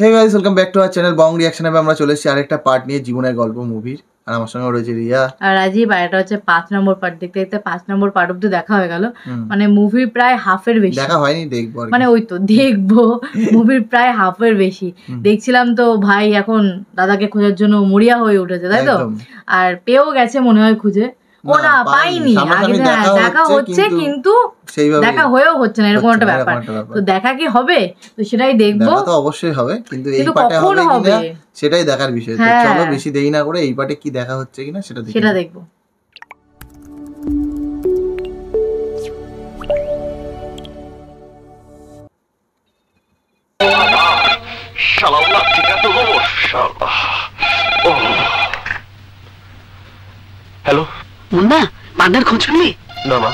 Hey guys, welcome back to our channel Bong reaction. আমরা চলে এসেছি আরেকটা পার্ট নিয়ে, জীবনের গল্প মুভির। আর আমার সঙ্গে রয়েছে রিয়া আর রাজীব। আর এটা হচ্ছে 5 নম্বর পার্ট। দেখতে দেখতে 5 নম্বর পার্ট অব্দি দেখা হয়ে গেল। মানে মুভি প্রায় হাফের বেশি দেখা হয়নি, দেখবো মানে ওই তো দেখবো মুভির প্রায় হাফের বেশি দেখছিলাম। তো ভাই এখন দাদাকে খোঁজার জন্য মরিয়া হয়ে উঠেছে, তাই তো? আর পেয়েও গেছে মনে হয় খুঁজে। ও না পাইনি, আগে দেখা হচ্ছে কিন্তু দেখা হয়েও হচ্ছে না, এরকম একটা ব্যাপার। তো দেখা কি হবে? তো সেটাই দেখবো। তো অবশ্যই হবে, কিন্তু এই পার্টে হবে কিনা সেটাই দেখার বিষয়। তো চলো বেশি দেরি না করে এই পার্টে কি দেখা হচ্ছে কিনা সেটা দেখবো। হ্যালো মুন্না, পান্নার খোঁজ পেলি? না মা,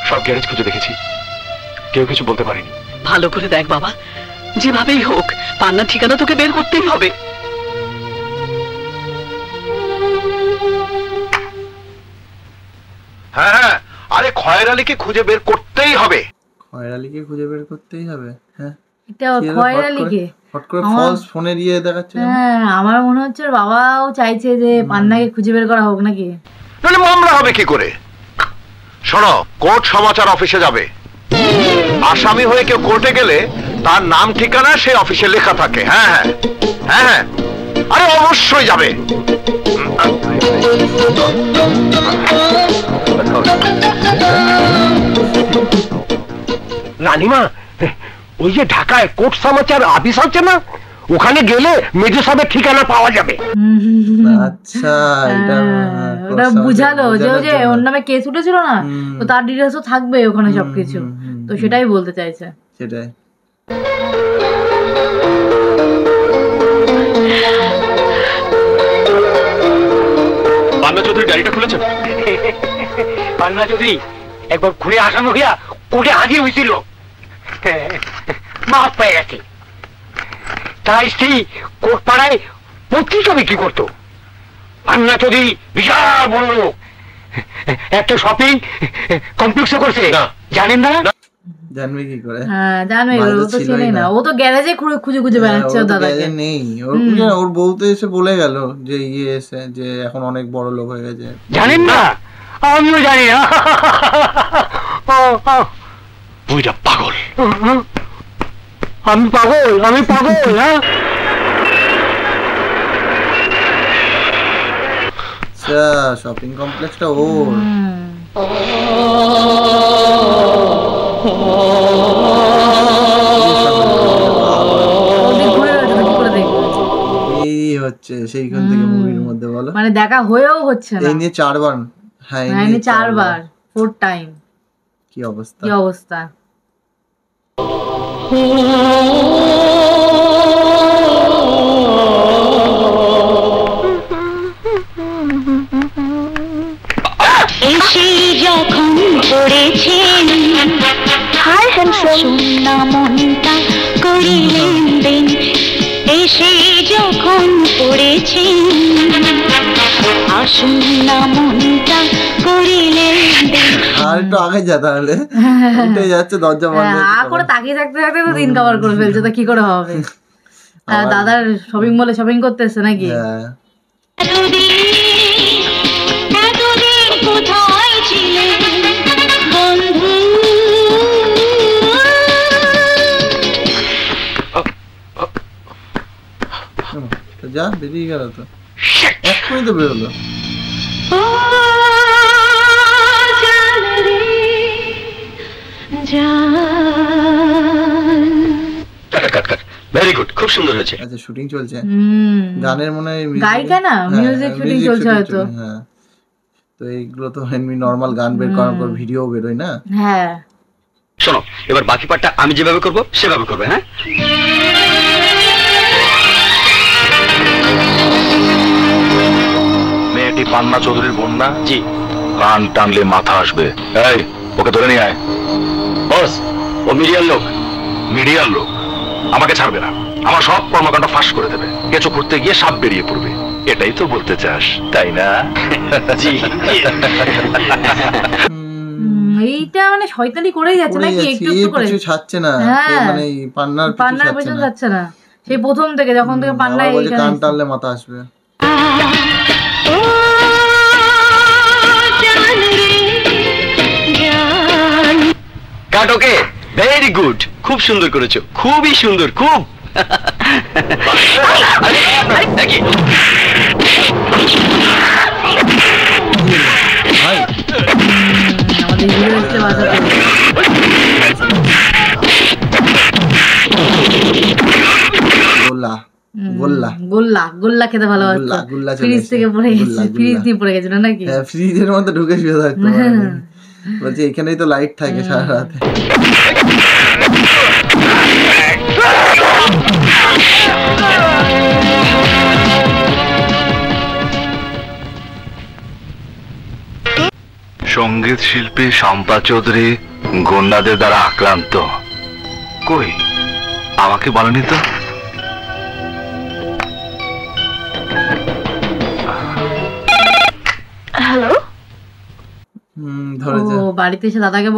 সব গ্যারেজ খুঁজে দেখেছি, কেউ কিছু বলতে পারেনি। ভালো করে দেখ বাবা, যেভাবেই হোক পান্নার ঠিকানা তোকে বের করতেই হবে। হ্যাঁ, আরে খয়ের আলীকে খুঁজে বের করতেই হবে। খয়ের আলীকে খুঁজে বের করতেই হবে? হ্যাঁ, এটা খয়ের আলীকে হট করে ফলস ফোনে দিয়ে দেখাচ্ছে। হ্যাঁ, আমার মনে হচ্ছে বাবাও চাইছে যে পান্নাকে খুঁজে বের করা হোক নাকি। তাহলে মামলা হবে কি করে? শোনো, কোর্ট সমাচার অফিসে যাবে। আসামি হয়ে কেউ কোর্টে গেলে তার নাম ঠিকানা সেই অফিসে লেখা থাকে। হ্যাঁ হ্যাঁ হ্যাঁ হ্যাঁ, আরে অবশ্যই যাবে। রানীমা, ওই যে ঢাকায় কোর্ট সমাচার অফিস আছে না, ওখানে গেলে মেজর সাহেবের ঠিকানা পাওয়া যাবে। আচ্ছা, এটা বুঝালো যে ওই যে ওর নামে কেস উঠেছিল না, তো তার ডিটেইলসও থাকবে ওখানে সবকিছু। তো সেটাই বলতে চাইছে। সেটাই। পান্না চৌধুরী ডায়েরিটা খুলেছেন? পান্না চৌধুরী একবার ঘুরে আসানো হইয়া কোর্টে হাজির হয়েছিল, মাফ পেয়ে গেছে। তার স্ত্রী কোর্ট পাড়ায় পত্রিকা বিক্রি করতো। পান্না চৌধুরী বিশাল বড় লোক, একটা শপিং কমপ্লেক্সে করছে, জানেন না? জানবে কি করে? হ্যাঁ জানবে, ও তো চেনে না, ও তো গ্যারেজে খুঁজে খুঁজে বেড়াচ্ছে দাদাকে। নেই ওর বউ তো এসে বলে গেল যে এসে যে এখন অনেক বড় লোক হয়ে গেছে। জানেন না? আমিও জানি না। বুইটা পাগল। আমি পাগল? হ্যাঁ, আচ্ছা, শপিং কমপ্লেক্সটা ওর। এই হচ্ছে সেইখান থেকে মুভির মধ্যে, বলো মানে দেখা হয়েও হচ্ছে না। এই নিয়ে 4 বার। হ্যাঁ, এই নিয়ে 4 বার, 4 টাইম। কি অবস্থা, কি অবস্থা। এসে যখন পড়েছেন হায় সোনা মনটা করিলেন দিন, এসে যখন পড়েছেন আসুন না মনটা করিলেন দিন। আর একটু আগে যা, তাহলে উঠে যাচ্ছে দরজা বন্ধ করে তাকিয়ে থাকতে থাকতে তো দিন কভার করে ফেলছে, তো কি করে হবে? দাদার শপিং মলে শপিং করতে এসছে নাকি? কোথায় ছিলেন বন্ধু? যা বেরিয়ে গেল, তো এক্ষুনি তো বেরোলো। ভেরি গুড, খুব সুন্দর হয়েছে। আচ্ছা, শুটিং চলছে, গানের মনে হয় গায়িকা না, মিউজিক শুটিং চলছে হয়তো। হ্যাঁ, তো এইগুলো তো এমনি নরমাল গান বের করার পর ভিডিও বেরোয় না। হ্যাঁ, শোনো, এবার বাকি পার্টটা আমি যেভাবে করব সেভাবে করবে। হ্যাঁ, মেয়েটি পান্না চৌধুরীর বোন না? জি। কান টানলে মাথা আসবে। এই, ওকে ধরে নিয়ে আয়। বস, ও মিডিয়ার লোক। মিডিয়ার লোক? আমাকে ছাড়বে না, আমার সব কর্মকাণ্ড ফাঁস করে দেবে। কিছু করতে গিয়ে সাপ বেরিয়ে পড়বে, এটাই তো বলতে চাস, তাই না? জি। এইটা মানে শয়তানি করেই যাচ্ছে নাকি, একটু একটু করে কিছু ছাড়ছে না, মানে পান্নার পিছু ছাড়ছে না। সেই প্রথম থেকে যখন থেকে পান্নায় কান টানলে মাথা আসবে। কাট ওকে, ভেরি গুড, খুব সুন্দর করেছো, খুবই সুন্দর, খুব। আমাদের হিরো হচ্ছে বাঁচাতে। গোল্লা খেতে ভালোবাসতো, ফ্রিজ থেকে পড়ে গেছে, ফ্রিজ দিয়ে পড়ে গেছিল নাকি? ফ্রিজের মধ্যে ঢুকে শুয়ে থাকতো। বলছি এখানেই তো লাইট থাকে সারা রাতে। সঙ্গীত শিল্পী শম্পা চৌধুরী গুন্ডাদের দ্বারা আক্রান্ত। কই, আমাকে বলেনি তো? হ্যালো, বাড়িতে এসে দাদাকে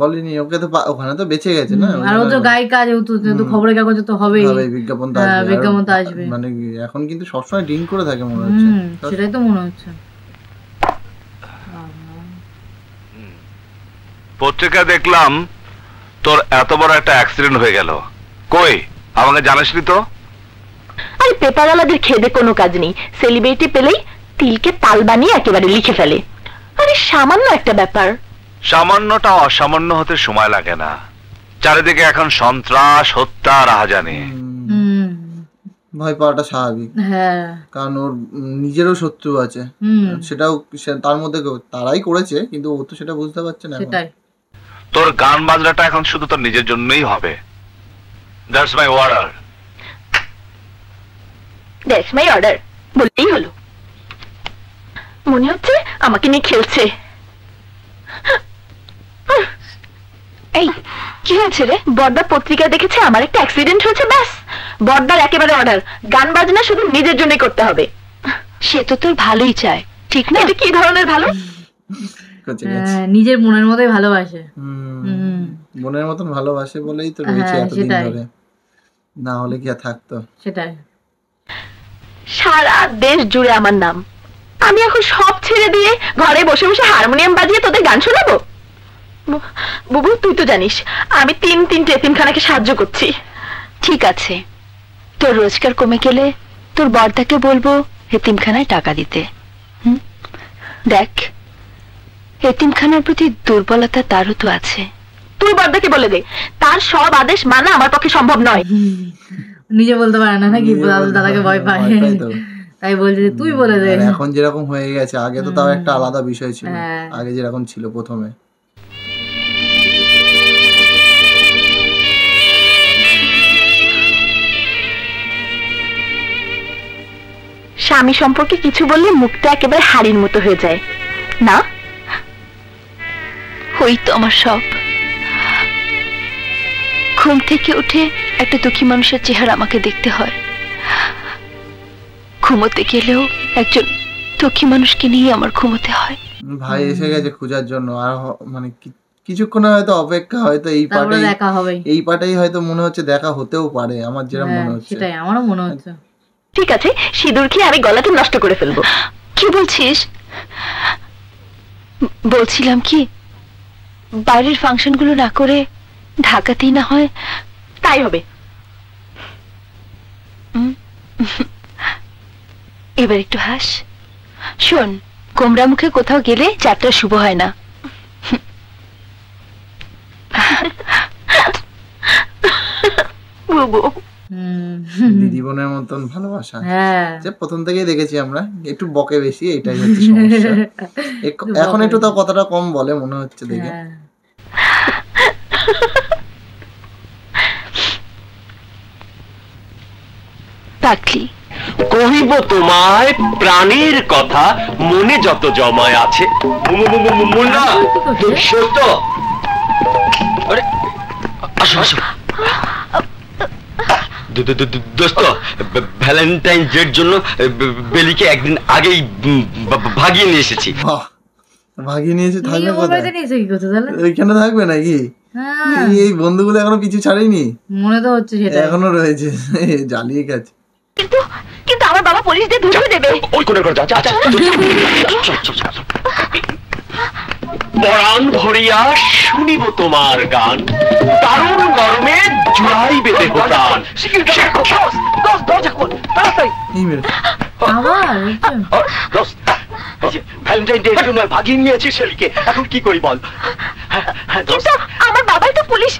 বলেনি, ওকে তো ওখানে তো বেঁচে গেছে না। আর ও তো গায়িকা, যেহেতু খবরের কাগজে তো হবেই, বিজ্ঞাপন তো আসবে। মানে এখন কিন্তু সবসময় ড্রিঙ্ক করে থাকে মনে হচ্ছে। সেটাই তো মনে হচ্ছে। পত্রিকা দেখলাম তোর এত বড় একটা অ্যাক্সিডেন্ট হয়ে গেল। কই, আমাকে জানাসনি তো? আরে পেপারওয়ালাদের খেদে কোনো কাজ নেই, সেলিব্রিটি পেলেই তিলকে তাল বানিয়ে একেবারে লিখে ফেলে। আরে সামান্য একটা ব্যাপার। সামান্যটা অসামান্য হতে সময় লাগে না। চারিদিকে এখন সন্ত্রাস, হত্যা, রাহাজানি। ভয় পাওয়াটা স্বাভাবিক, কারণ ওর নিজেরও শত্রু আছে। সেটাও তার মধ্যে তারাই করেছে, কিন্তু ও তো সেটা বুঝতে পারছে না। তোর গান বাজনাটা এখন শুধু তোর নিজের জন্যই হবে। That's my order. That's my order বললেই হলো। মনে হচ্ছে আমাকে নিয়ে খেলছে। এই কি হয়েছে রে? বড়দা পত্রিকা দেখেছে আমার একটা অ্যাক্সিডেন্ট হয়েছে, ব্যাস বড়দার একেবারে অর্ডার, গান বাজনা শুধু নিজের জন্যই করতে হবে। সে তো তোর ভালোই চায়, ঠিক না? এটা কি ধরনের ভালো? নিজের মনের মতোই ভালোবাসে। মনের মতন ভালোবাসে বলেই তো রয়েছে এতদিন ধরে, না হলে কি আর থাকতো? সেটাই। সারা দেশ জুড়ে আমার নাম। আমি এখন সব ছেড়ে দিয়ে ঘরে বসে বসে হারমোনিয়াম বাজিয়ে তোদের গান শোনাবো? বুবু, তুই তো জানিস আমি 3-3টে এতিমখানাকে সাহায্য করছি। ঠিক আছে, তোর রোজগার কমে গেলে তোর বড়দাকে বলবো এতিমখানায় টাকা দিতে। দেখ, এতিমখানার প্রতি দুর্বলতা তারও তো আছে। তুই বড়দাকে বলে দে, তার সব আদেশ মানা আমার পক্ষে সম্ভব নয়। নিজে বলতে পারে না নাকি? দাদাকে ভয় পায়, তাই বলছে তুই বলে দে। এখন যেরকম হয়ে গেছে, আগে তো তাও একটা আলাদা বিষয় ছিল। আগে যেরকম ছিল প্রথমে। স্বামী সম্পর্কে কিছু বললে মুখটা একেবারে হাড়ির মতো হয়ে যায় না? ওই তো আমার সব। ঘুম থেকে উঠে একটা দুঃখী মানুষের চেহারা আমাকে দেখতে হয়, ঘুমোতে গেলেও একজন দুঃখী মানুষকে নিয়ে আমার ঘুমোতে হয়। ভাই এসে গেছে খোঁজার জন্য, আর মানে কিছুক্ষণে হয়তো অপেক্ষা, হয়তো এই পাটেই দেখা হবে, এই পাটেই হয়তো মনে হচ্ছে দেখা হতেও পারে, আমার যেটা মনে হচ্ছে। সেটাই আমারও মনে হচ্ছে। ঠিক আছে, সিঁদুর খেয়ে আমি গলাকে নষ্ট করে ফেলবো। কি বলছিস? বলছিলাম কি, বাইরের ফাংশনগুলো না করে ঢাকাতেই না হয়? তাই হবে। এবার একটু হাস। শোন, গোমরা মুখে কোথাও গেলে যাত্রা শুভ হয় না। দিদি বোনের মতন ভালোবাসা যে প্রথম থেকেই দেখেছি আমরা। একটু বকে বেশি, এটাই হচ্ছে সমস্যা। এখন একটু তাও কথাটা কম বলে মনে হচ্ছে দেখে। কহিব তোমায় প্রাণের কথা, মনে যত জমায় আছে। মুন্না, সত্য। আরে আসো আসো দোস্ত, ভ্যালেন্টাইন ডের জন্য বেলিকে একদিন আগেই ভাগিয়ে নিয়ে এসেছি। ভাগিয়ে নিয়ে এসে থাকবে কোথায়? ওইখানে থাকবে নাকি? এই বন্ধুগুলো এখনো পিছু ছাড়েনি, মনে তো হচ্ছে সেটা এখনো রয়েছে, জ্বালিয়ে গেছে। কিন্তু কিন্তু আমার বাবা পুলিশদের ধরিয়ে দেবে। ওই কোণের ঘরে যা যা। পরাণ ভরিয়া শুনিব তোমার গান, দারুণ গরমে জুড়াইবে দেহ প্রাণ। দরজা খোল তাড়াতাড়ি। ভ্যালেন্টাইন ডে জন্য ভাগিয়ে নিয়েছি শেলিকে, এখন কি করি বল? কিন্তু আমার বাবাই তো পুলিশ।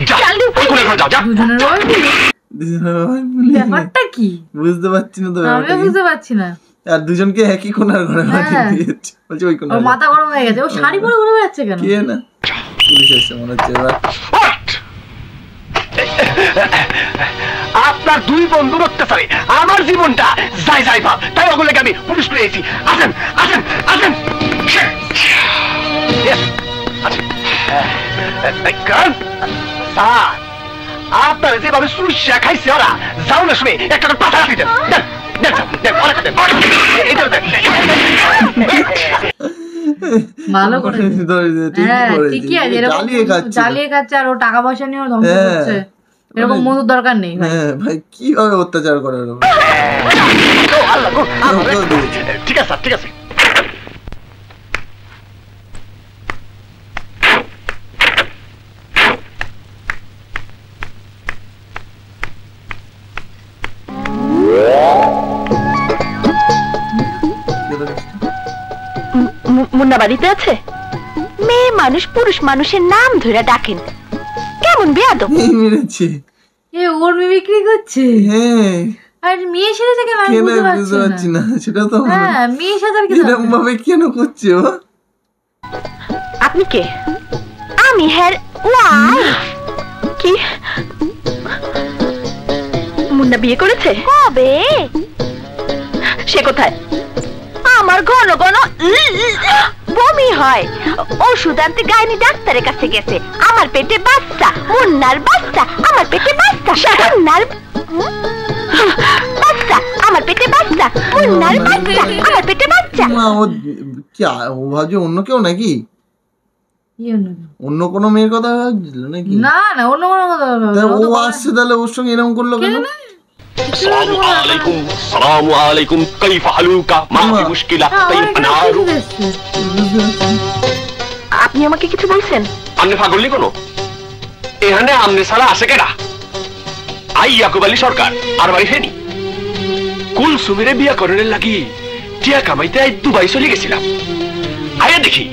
ব্যাপারটা কি বুঝতে পারছি না তো, আমি বুঝতে পারছি না। আর দুজনকে একই কোণার ঘরে পাঠিয়ে দিয়েছে, বলছে ওই কোণার। মাথা গরম হয়ে গেছে, ও শাড়ি পরে ঘুরে বেড়াচ্ছে কেন? কে না পুলিশ এসে মনে হচ্ছে এবার। আপনার দুই বন্ধুর অত্যাচারে আমার জীবনটা যাই যাই ভাব, তাই ওগুলোকে আমি পুলিশ পেয়েছি। আসেন আসেন আসেন। আপনারা যেভাবে সুইসা খাইছে ওরা, যাও না শুনে একটা পাতা রাখি দেন। ভালো করে ঠিকই আছে, এরকম জ্বালিয়ে খাচ্ছে আর ও টাকা পয়সা নিয়েও ধ্বংস করছে, এরকম মধুর দরকার নেই। ভাই কিভাবে অত্যাচার করে? ঠিক আছে ঠিক আছে। মুন্না বাড়িতে আছে? মেয়ে মানুষ পুরুষ মানুষের নাম ধরে ডাকেন, কেমন বেয়াদব। মেরেছে এ ওর মিমিক্রি করছে। হ্যাঁ আর মেয়ে সেজেছে কেন আমি বুঝতে পারছি না। সেটা তো হ্যাঁ মেয়ে সাজার কি এরকম ভাবে কেন করছে ও? আপনি কে? আমি হ্যার ওয়াইফ। কি মুন্না বিয়ে করেছে? কবে? সে কোথায়? আমার ঘন ঘন বমি হয়, ওষুধ আনতে গাইনি ডাক্তারের কাছে গেছে। আমার পেটে বাচ্চা, মুন্নার বাচ্চা, আমার পেটে বাচ্চা, মুন্নার বাচ্চা, আমার পেটে বাচ্চা, মুন্নার বাচ্চা, আমার পেটে বাচ্চা। ও কি ও ভাবছে অন্য কেউ নাকি? অন্য কোনো মেয়ের কথা ভাবছিল নাকি? না না অন্য কোনো কথা ভাবছিল। ও আসছে তাহলে ওর সঙ্গে এরকম করলো কেন? আসসালামু আলাইকুম কাইফা হালুকা মা ফি মুশকিলা তাইমানারু। আপনি আমাকে কিছু বলছেন? আপনি পাগলনি কোন? এখানে আমনে সারা আসে কেডা? আই ইয়াকুব আলী সরকার আর বাড়ি ফেনি। কুলসুমিরে বিয়া করার লাগি টিয়া কামাইতে আই দুবাই চলে গেছিলাম। আয়া দেখি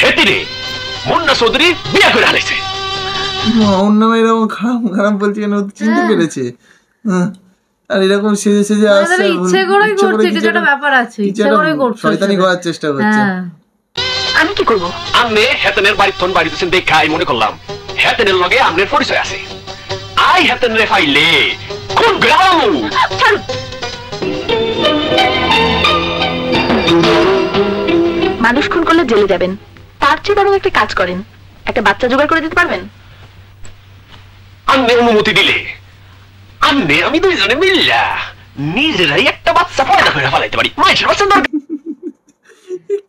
হেতিরে মুন্না চৌধুরী বিয়া করে আনাইছে। অন্য এরকম খারাপ খারাপ বলছে কেন? চিনতে পেরেছে। আর এরকম সেজে সেজে আসছে, ইচ্ছে করেই করছে, কিছু একটা ব্যাপার আছে, ইচ্ছে করেই করছে, শয়তানি করার চেষ্টা করছে। আমি কি করব? আমনে হেতেনের বাড়ি তন বাড়ি দিছেন দেখাই মনে করলাম হেতেনের লগে আমনের পরিচয় আছে। আই হেতেনরে ফাইলে কোন গ্রাম? মানুষ খুন করলে জেলে যাবেন, তার চেয়ে বরং একটা কাজ করেন, একটা বাচ্চা জোগাড় করে দিতে পারবেন? আমনে অনুমতি দিলে আমনে আমি দুইজনে মিল্লা নিজেরাই একটা বাচ্চা পয়দা করে ফেলাইতে পারি। মাইশের বাচ্চা দরকার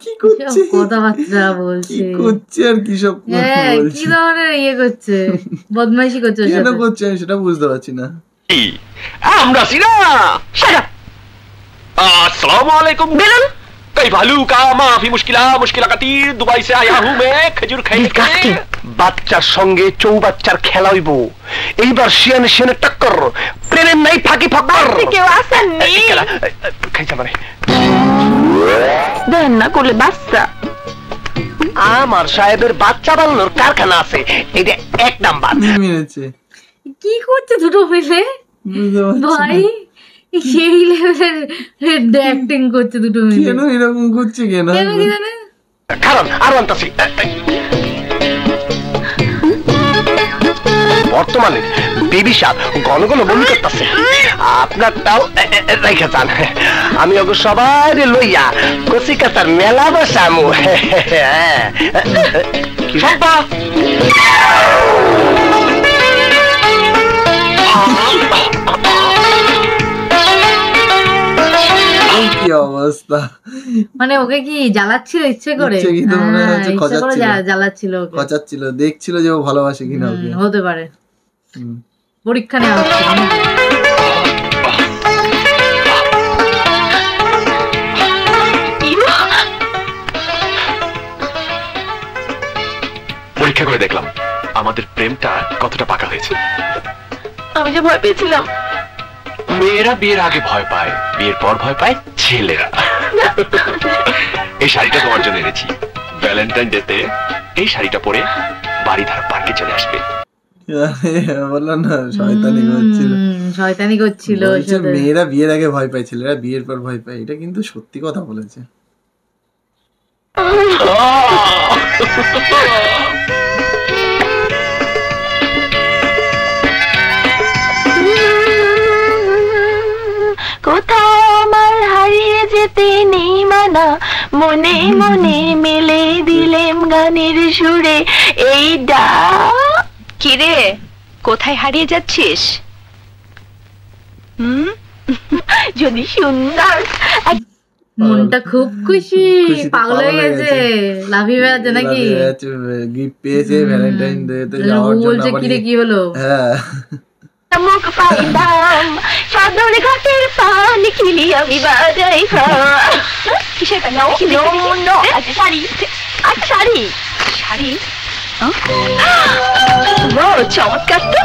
কি করছে? কথাবার্তা বলছে, কি করছে আর কি সব বলছে? কি ধরনের ইয়ে করছে, বদমাইশি করছে, কেন করছে আমি সেটা বুঝতে পারছি না। আমরা সিনা अस्सलाम वालेकुम बिलन कई भालू का माफी मुश्किला मुश्किला कतीर दुबई से आया हूं मैं खजूर खाइए বাচ্চার সঙ্গে চৌবাচ্চার খেলা হইব এইবার শিয়ানে শিয়ানে টক্কর প্রেমের নাই ফাঁকি ফাঁকর কেউ আসেননি খাইছা মানে দেন না কোলে বাচ্চা আমার সাহেবের বাচ্চা বানানোর কারখানা আছে এটা এক নাম্বার মেরেছে কি করছে দুটো মিলে ভাই সেই লেভেলের অ্যাক্টিং করছে দুটো মিলে কেন এরকম করছে কেন কি জানে কারণ আর আনতাছি বর্তমানে বিবিসা ঘন ঘন বমি করতেছে আপনারটাও রেখে যান আমি ওকে সবাই লইয়া কচি কাতার মেলা বসামু সম্পা কি অবস্থা মানে ওকে কি জ্বালাচ্ছিল ইচ্ছে করে? জ্বালাচ্ছিল, খচাচ্ছিল, দেখছিল যে ও ভালোবাসে কিনা ওকে। হতে পারে, পরীক্ষা নেওয়া হচ্ছে। পরীক্ষা করে দেখলাম আমাদের প্রেমটা কতটা পাকা হয়েছে। আমি যে ভয় পেয়েছিলাম। মেয়েরা বিয়ের আগে ভয় পায়, বিয়ের পর ভয় পায় ছেলেরা। এই শাড়িটা তোমার জন্য এনেছি, ভ্যালেন্টাইন ডেতে এই শাড়িটা পরে বাড়িধারা পার্কে চলে আসবে। বললাম না শয়তানি করছিল। মেয়েরা বিয়ের আগে ভয় পায়, ছেলেরা বিয়ের পর ভয় পায়, এটা কিন্তু সত্যি কথা বলেছে। কোথাও আমার হারিয়ে যেতে নেই মানা, মনে মনে মেলে দিলেম গানের সুরে এই ডাক। কিরে, কোথায় হারিয়ে যাচ্ছিস? যদি সুন্দর, মনটা খুব খুশি, পাগল হয়ে গেছে, লাফিয়ে বেড়াচ্ছে নাকি? গিফট পেয়েছে ভ্যালেন্টাইন ডে তে যাওয়ার জন্য। বলছে কিরে কি হলো? হ্যাঁ, মুখ পাইলাম সাদর ঘাটের পানি কিলি আমি বাজাই কিসের শাড়ি, শাড়ি শাড়ি চমৎকার তো,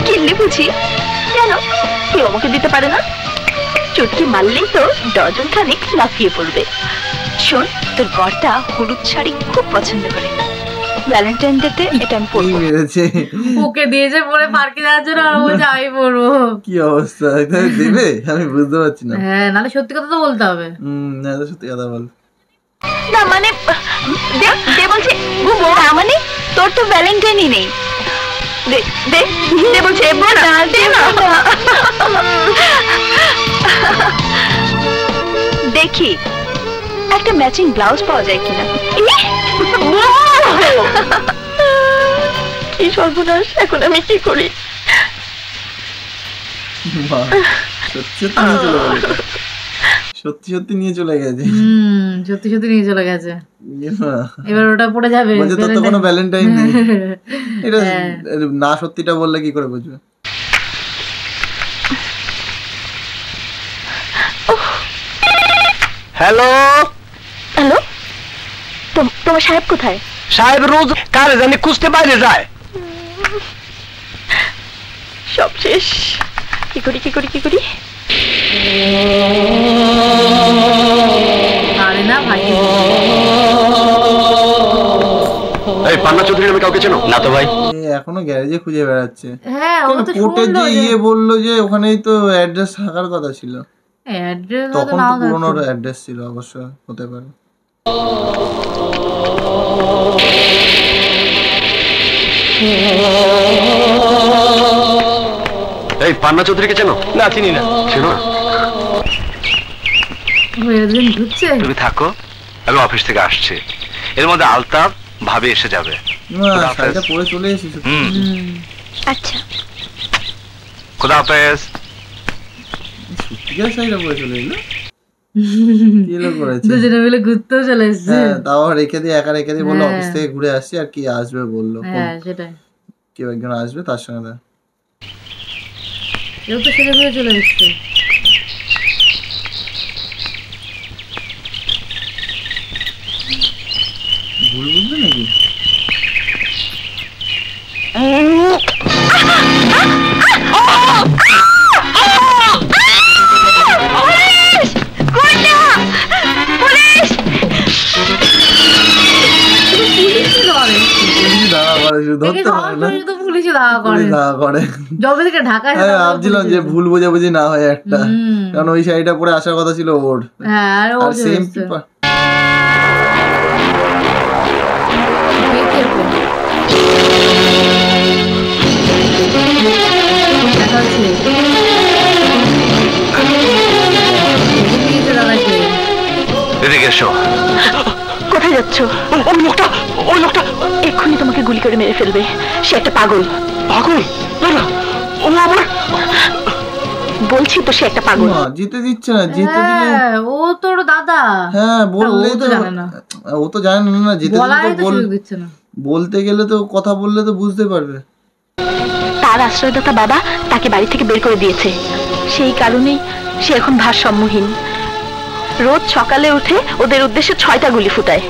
কিনলে বুঝি? কেন কেউ আমাকে দিতে পারে না? চুটকি মারলেই তো ডজন খানিক লাফিয়ে পড়বে। শোন, তোর বরটা হলুদ শাড়ি খুব পছন্দ করে, ভ্যালেন্টাইন ডেতে এটা আমি পরবো। ওকে দিয়েছে পরে পার্কে যাওয়ার জন্য, আর ও যাই পরবো। কি অবস্থা দেবে আমি বুঝতে পারছি না। হ্যাঁ, নাহলে সত্যি কথা তো বলতে হবে। না, সত্যি কথা বল না, মানে দে বলছে বুবু, মানে তোর তো ভ্যালেন্টাইনই নেই। দে দে দে বলছে, দে না। দেখি একটা ম্যাচিং ব্লাউজ পাওয়া যায় কিনা। কি সর্বনাশ, এখন আমি কি করি? সত্যি সত্যি নিয়ে চলে গেছে। সত্যি সত্যি নিয়ে চলে গেছে। এবার ওটা পড়ে যাবে। তোর তো কোনো ভ্যালেন্টাইন নেই। এটা না সত্যিটা বললে কি করে বুঝবে? হ্যালো হ্যালো, তোমার সাহেব কোথায়? সাহেব রোজ কারে জানি খুঁজতে বাইরে যায়। সব শেষ, কি করি কি করি কি করি? আরে না ভাই, এই পান্না চৌধুরী নামে কাউকে চেনো? না তো ভাই। এখনো গ্যারেজে খুঁজে বেড়াচ্ছে। হ্যাঁ, ও তো কোর্টে যে বললো যে ওখানেই তো অ্যাড্রেস থাকার কথা ছিল। অ্যাড্রেস তখন তো পুরনো অ্যাড্রেস ছিল, অবশ্য হতে পারে। এই পান্না চৌধুরীকে চেনো? না, চিনি না। চেনো না? তুমি থাকো, আমি অফিস থেকে আসছি, এর মধ্যে আলতাফ ভাবে এসে যাবে। শাড়িটা পরে চলে এসেছি। আচ্ছা, খোদা হাফেজ। সত্যিকার শাড়িটা পরে চলে এলো? দুজনে মিলে ঘুরতেও চলে এসেছে। তাও রেখে দিয়ে, একা রেখে দিয়ে বললো অফিস থেকে ঘুরে আসছি, আর কি আসবে বললো। হ্যাঁ, সেটাই, কেউ একজন আসবে তার সঙ্গে। কেউ তো সেরে ঘুরে চলে এসছে। ভুল বুঝবে নাকি? ভাবছিলাম যে ভুল বোঝাবুঝি না হয় একটা, কারণ ওই শাড়িটা পরে আসার কথা ছিল ওর। আর সেম কোথায় যাচ্ছ? ওই লোকটা এক্ষুনি তোমাকে গুলি করে মেরে ফেলবে। সে একটা পাগল। পাগল? না না, ও আমার বলছি তো সে একটা পাগল। যেতে দিচ্ছে না, যেতে দিলে ও তোর দাদা। হ্যাঁ বললে তো জানে না, ও তো জানে না, যেতে দিচ্ছে না, বলতে গেলে তো কথা বললে তো বুঝতে পারবে। তার আশ্রয়দাতা বাবা তাকে বাড়ি থেকে বের করে দিয়েছে, সেই কারণেই সে এখন ভারসাম্যহীন। রোজ সকালে উঠে ওদের উদ্দেশ্যে 6টা গুলি ফুটায়।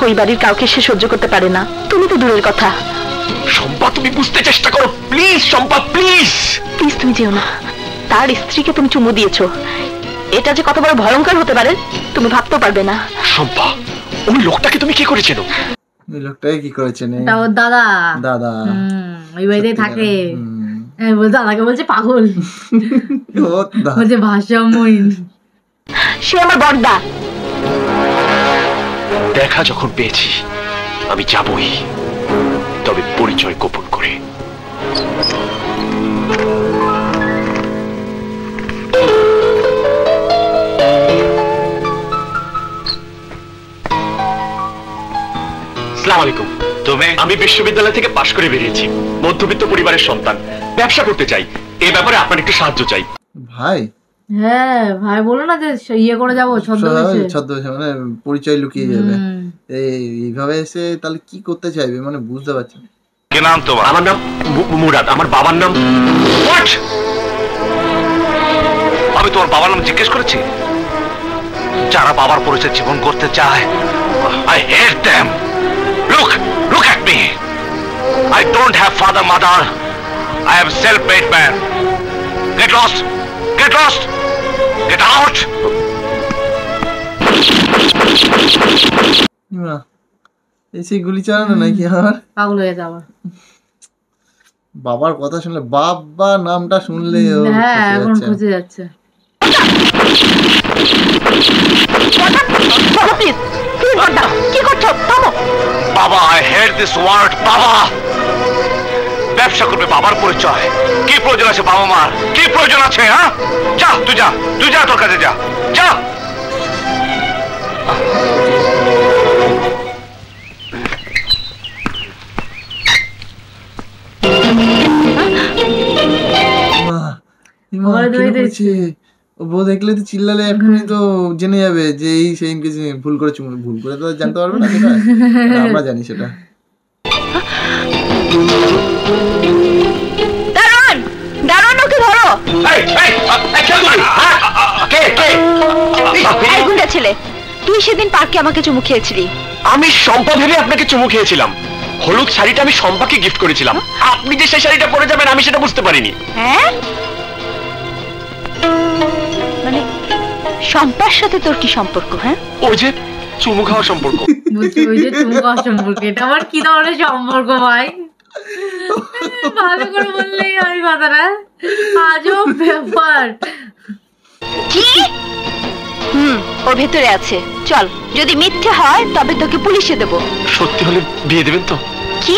ওই বাড়ির কাউকে সে সহ্য করতে পারে না, তুমি তো দূরের কথা। শম্পা তুমি বুঝতে চেষ্টা করো প্লিজ, শম্পা প্লিজ। প্লিজ তুমি যেও না, তার স্ত্রীকে তুমি চুমু দিয়েছো, এটা যে কত বড় ভয়ঙ্কর হতে পারে তুমি ভাবতেও পারবে না। শম্পা, ওই লোকটাকে তুমি কি করেছেন? ওই লোকটাকে কি করেছেন? দাদা। দাদা ওই বাড়িতে থাকে, দাদাকে বলছে পাগল, বলছে ভারসাম্যহীন। সে আমার বড়দা। দেখা যখন পেয়েছি আমি যাবই, তবে পরিচয় গোপন করে। আসসালামু আলাইকুম। আমি বিশ্ববিদ্যালয় থেকে পাশ করে বেরিয়েছি, মধ্যবিত্ত পরিবারের সন্তান, ব্যবসা করতে চাই, এই ব্যাপারে আপনার একটু সাহায্য চাই। ভাই? হ্যাঁ ভাই, বলো না যে ইয়ে করে যাবো, ছদ্মবেশে, মানে পরিচয় লুকিয়ে যাবে। এইভাবে এসে তাহলে কি করতে চাইবে মানে বুঝতে পারছি না। কি নাম তোমার? আমার নাম মুরাদ, আমার বাবার নাম। হোয়াট? আমি তোমার বাবার নাম জিজ্ঞেস করেছি? যারা বাবার পরিচয় জীবন করতে চায়, I hate them. Look at me. I don't have father, mother. I am self-made man. Get lost. Get lost. Get out. এসে গুলি চালানো নাকি আমার? পাগল হয়ে যাওয়া। বাবার কথা শুনলে, বাবা নামটা শুনলে হ্যাঁ এখন খুঁজে যাচ্ছে। কি করছো? বাবা, I hate this word. বাবা ব্যবসা করবে, বাবার পরিচয় কি প্রয়োজন আছে? বাবা মার কি প্রয়োজন আছে? হ্যাঁ, যা তুই, যা তোর কাছে যা। বউ দেখলে তো চিল্লালে এখনই তো জেনে যাবে যে এই সেইনকে ভুল করে তো জানতে পারবে না, সেটা আমরা জানি সেটা। দারোয়ান, ওকে ধরো। গুন্ডা ছেলে, তুই সেদিন পার্কে আমাকে চুমু খেয়েছিলি। আমি শম্পা ভেবে আপনাকে চুমু খেয়েছিলাম। হলুদ শাড়িটা আমি শম্পাকে গিফট করেছিলাম, আপনি যে সেই শাড়িটা পরে যাবেন আমি সেটা বুঝতে পারিনি। হ্যাঁ, মানে শম্পার সাথে তোর কি সম্পর্ক? হ্যাঁ, ওই যে চুমু খাওয়া সম্পর্ক। ওই যে চুমু খাওয়া সম্পর্ক, এটা আমার কি ধরনের সম্পর্ক ভাই? ভালো করে বললেই হয় কথাটা, আজব ব্যাপার। কি? ওর ভেতরে আছে, চল, যদি মিথ্যে হয় তবে তোকে পুলিশে দেবো। সত্যি হলে বিয়ে দেবেন তো? কি?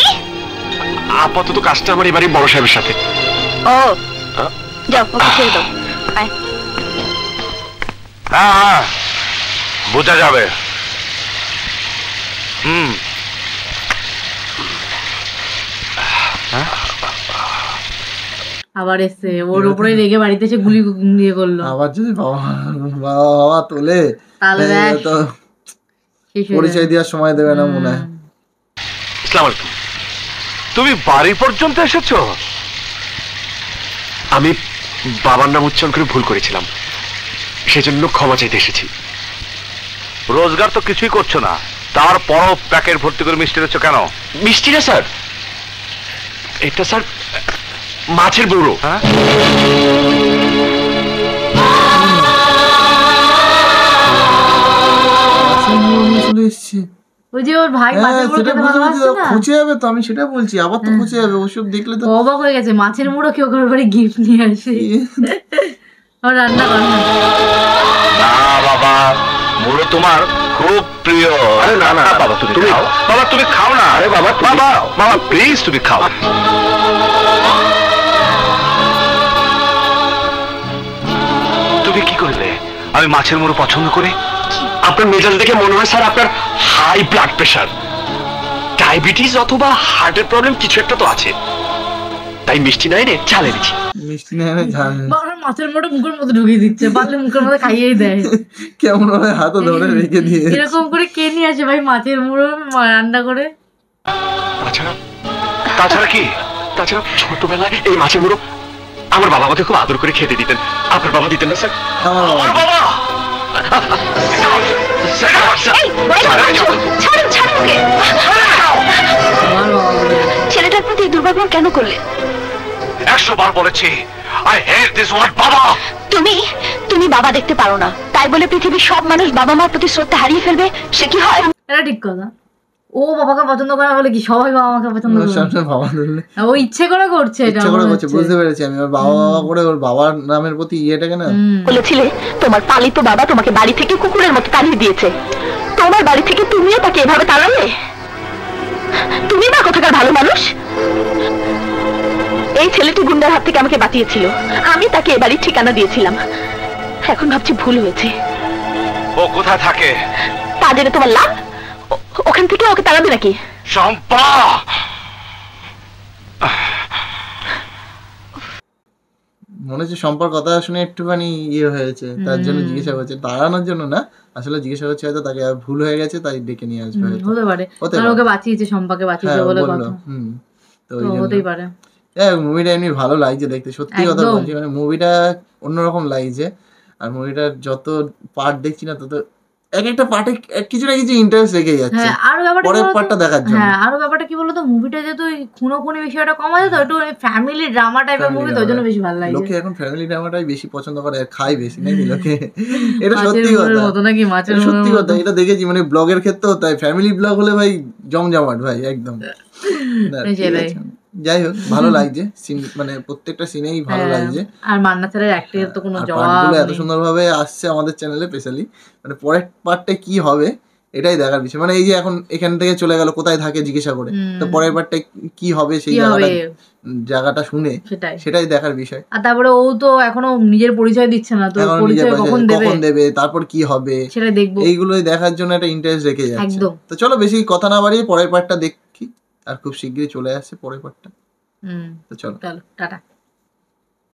আপাতত কাজটা আমার এবারে বড় সাহেবের সাথে। ও যাও, ওকে ছেড়ে দাও। হ্যাঁ, বোঝা যাবে। আবার এসে ওর উপরে রেগে বাড়িতে এসে গুলি দিয়ে করলো। আবার যদি বাবা তোলে তাহলে তো পরিচয় দেওয়ার সময় দেবে না মনে হয়। আসসালামু আলাইকুম। তুমি বাড়ি পর্যন্ত এসেছো? আমি বাবার নাম উচ্চারণ করে ভুল করেছিলাম, সেজন্য ক্ষমা চাইতে এসেছি। রোজগার তো কিছুই করছো না, তারপরও প্যাকেট ভর্তি করে মিষ্টি দিচ্ছ কেন? মিষ্টি না স্যার, এটা স্যার মাছের বড়ো। হ্যাঁ, চলে এসছে। ওই যে ওর ভাই মাছের মুড়ো খেতে ভালোবাসে না, খুঁজে যাবে তো, আমি সেটা বলছি, আবার তো খুঁজে যাবে। ওসব দেখলে তো অবাক হয়ে গেছে, মাছের মুড়ো কেউ ঘর বাড়ি গিফট নিয়ে আসে, ওর রান্না করে না। বাবা, মুড়ো তোমার খুব প্রিয়। আরে না না বাবা, তুমি খাও। বাবা তুমি খাও না। আরে বাবা, বাবা প্লিজ তুমি খাও। তুমি কি করলে? আমি মাছের মুড়ো পছন্দ করি। আপনার মেজাজ দেখে মনে হয় স্যার আপনার হাই ব্লাড প্রেশার, ডায়াবেটিস অথবা হার্টের প্রবলেম কিছু একটা তো আছে, তাই মিষ্টি নাই রে ঝালে দিচ্ছি। মিষ্টি নাই ঝাল। মাছের মোটা মুখের মধ্যে ঢুকিয়ে দিচ্ছে, পারলে মুখের মধ্যে খাইয়েই দেয়, কেমন ভাবে হাতও ধরে রেখে দিয়ে। এরকম করে কে নিয়ে আসে ভাই মাছের মুড়ো রান্না করে? তাছাড়া কি, তাছাড়া ছোটবেলায় এই মাছের মুড়ো আমার বাবা আমাকে খুব আদর করে খেতে দিতেন। আপনার বাবা দিতেন না স্যার? আমার বাবা ছেলেটার প্রতি দুর্ব্যবহার কেন করলে? 100 বার বলেছি, I hate this word বাবা। তুমি বাবা দেখতে পারো না, তাই বলে পৃথিবীর সব মানুষ বাবা মার প্রতি শ্রদ্ধা হারিয়ে ফেলবে, সে কি হয়? এটা ঠিক কথা। ও বাবাকে পছন্দ করে বলে কি সবাই বাবা মাকে পছন্দ করে? বাবা ধরলে ও ইচ্ছে করে করছে, এটা ইচ্ছে করে করছে, বুঝতে পেরেছি আমি। ওর বাবা বাবা করে ওর বাবার নামের প্রতি ইয়েটাকে না। বলেছিলে তোমার পালিত বাবা তোমাকে বাড়ি থেকে কুকুরের মতো তাড়িয়ে দিয়েছে, তোমার বাড়ি থেকে তুমিও তাকে এভাবে তাড়ালে? তুমি না কোথাকার ভালো মানুষ? এই ছেলেটি গুন্ডার হাত থেকে আমাকে বাঁচিয়েছিল, আমি তাকে এ বাড়ির ঠিকানা দিয়েছিলাম। এখন ভাবছি ভুল হয়েছে। ও কোথায় থাকে তা জেনে তোমার লাভ? ওখান থেকে ওকে তাড়াবে নাকি? শম্পা, মনে হচ্ছে সম্পর্ক কথা শুনে একটুখানি ইয়ে হয়েছে, তার জন্য জিজ্ঞাসা করছে। তাড়ানোর জন্য না, আসলে জিজ্ঞাসা করছে হয়তো তাকে ভুল হয়ে গেছে তাই ডেকে নিয়ে আসবে। হতে পারে, কারণ ওকে বাঁচিয়েছে, সম্পাকে বাঁচিয়েছে বলে কথা। তো হতেই পারে। মুভিটা এমনি ভালো লাগছে দেখতে, সত্যি কথা বলছি। মানে মুভিটা অন্যরকম লাগছে, আর মুভিটার যত পার্ট দেখছি না তত এক একটা পার্টে কিছু না কিছু ইন্টারেস্ট রেখে যাচ্ছে পরের পার্টটা দেখার জন্য। হ্যাঁ, আরো ব্যাপারটা কি বলতো, মুভিটা যেহেতু খুনোখুনি বিষয়টা কম আছে তো একটু ফ্যামিলি ড্রামা টাইপের মুভি, তো ওই জন্য বেশি ভালো লাগে। লোকে এখন ফ্যামিলি ড্রামাটাই বেশি পছন্দ করে, খায় বেশি নাকি লোকে। এটা সত্যি কথা, নাকি মাছের সত্যি কথা, এটা দেখেছি। মানে ব্লগের ক্ষেত্রেও তাই, ফ্যামিলি ব্লগ হলে ভাই জমজমাট ভাই একদম। যাই হোক, ভালো লাগছে, মানে প্রত্যেকটা সিনেই ভালো লাগছে। আর মান্না স্যারের অ্যাক্টিং এর তো কোনো জবাব নেই, এত সুন্দরভাবে আসছে আমাদের চ্যানেলে। স্পেশালি মানে পরের পার্টটা কি হবে এটাই দেখার বিষয়। মানে এই যে এখন এখান থেকে চলে গেল, কোথায় থাকে জিজ্ঞাসা করে, তো পরের পার্টটা কি হবে সেই জায়গাটা শুনে সেটাই দেখার বিষয়। আর তারপরে ও তো এখনো নিজের পরিচয় দিচ্ছে না, তো পরিচয় কখন দেবে, তারপর কি হবে সেটা দেখবো। এইগুলোই দেখার জন্য একটা ইন্টারেস্ট রেখে যাচ্ছে। তো চলো বেশি কথা না বাড়িয়ে পরের পার্টটা দেখি, আর খুব শিগগিরই চলে আসছে পরের পার্টটা। তো চলো, টাটা।